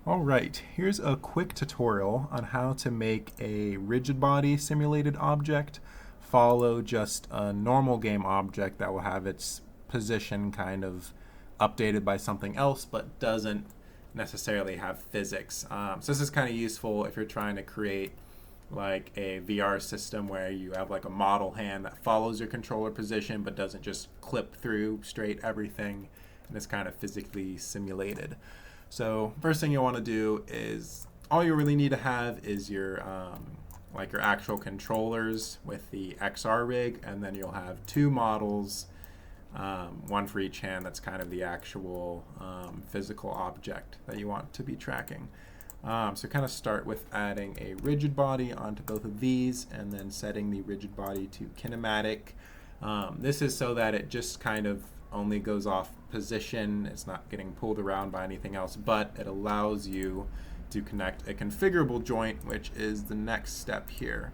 All right, here's a quick tutorial on how to make a rigid body simulated object follow just a normal game object that will have its position kind of updated by something else but doesn't necessarily have physics. So this is kind of useful if you're trying to create like a VR system where you have like a model hand that follows your controller position but doesn't just clip through straight everything and is kind of physically simulated. So first thing you want to do is all you really need to have is your like your actual controllers with the XR rig, and then you'll have two models, one for each hand. That's kind of the actual physical object that you want to be tracking. So kind of start with adding a rigid body onto both of these and then setting the rigid body to kinematic. This is so that it just kind of only goes off position. It's not getting pulled around by anything else, but it allows you to connect a configurable joint, which is the next step here.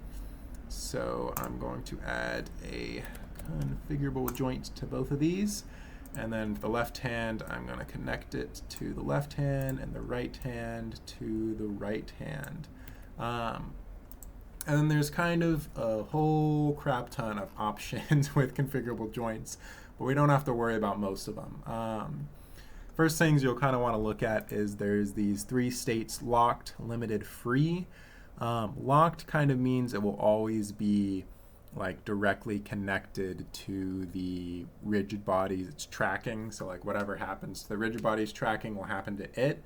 So I'm going to add a configurable joint to both of these. And then the left hand, I'm going to connect it to the left hand and the right hand to the right hand. And then there's kind of a whole crap ton of options with configurable joints, but we don't have to worry about most of them. First things you'll kind of want to look at is there's these three states: locked, limited, free. Locked kind of means it will always be like directly connected to the rigid body it's tracking. So like whatever happens to the rigid body's tracking will happen to it.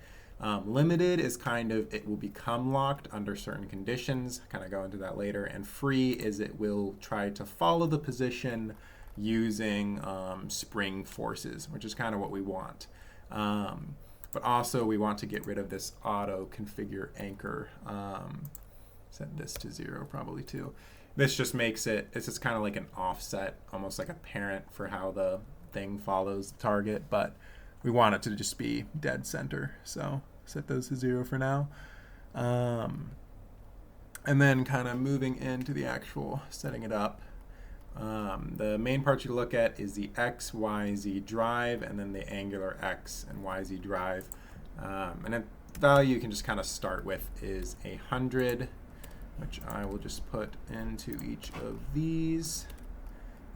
Limited is kind of it will become locked under certain conditions. Kind of go into that later. And free is it will try to follow the position using spring forces, which is kind of what we want. But also we want to get rid of this auto configure anchor. Set this to 0 probably too. This just makes it, it's just kind of like an offset, almost like a parent for how the thing follows the target, but we want it to just be dead center. So set those to 0 for now. And then kind of moving into the actual setting it up. The main part you look at is the X, Y, Z drive, and then the angular X and Y, Z drive. And the value you can just kind of start with is 100, which I will just put into each of these.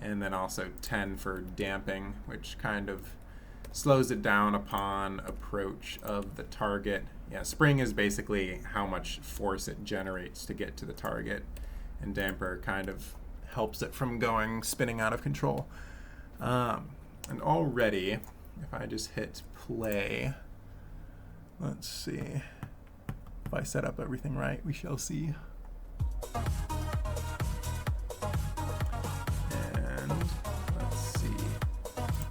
And then also 10 for damping, which kind of slows it down upon approach of the target. Yeah, spring is basically how much force it generates to get to the target, and damper kind of helps it from spinning out of control. And already, if I just hit play, let's see. If I set up everything right, we shall see. And let's see.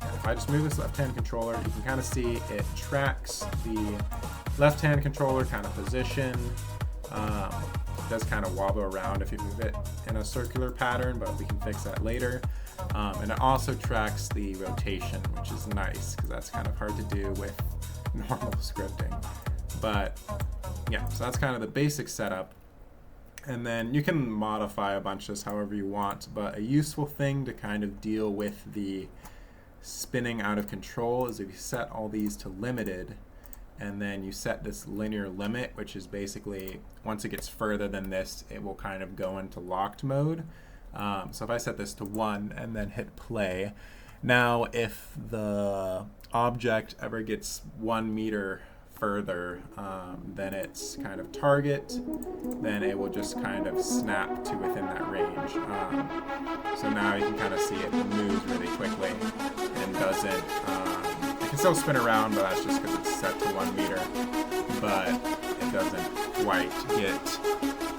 And if I just move this left-hand controller, you can kind of see it tracks the left-hand controller kind of position. It does kind of wobble around if you move it in a circular pattern, but we can fix that later. And it also tracks the rotation, which is nice because that's kind of hard to do with normal scripting. But yeah, so that's kind of the basic setup. And then you can modify a bunch of this however you want, but a useful thing to kind of deal with the spinning out of control is if you set all these to limited, and then you set this linear limit, which is basically once it gets further than this, it will kind of go into locked mode. So if I set this to 1 and then hit play, now if the object ever gets 1 meter further than its kind of target, then it will just kind of snap to within that range. So now you can kind of see it moves really quickly and doesn't, it can still spin around, but that's just because it's set to 1 meter, but it doesn't quite get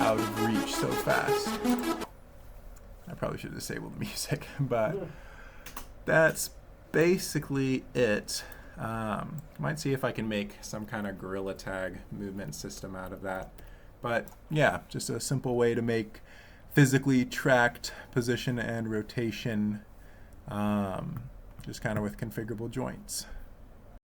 out of reach so fast. I probably should have disabled the music, but that's basically it. Might see if I can make some kind of gorilla tag movement system out of that. But yeah, just a simple way to make physically tracked position and rotation just kind of with configurable joints.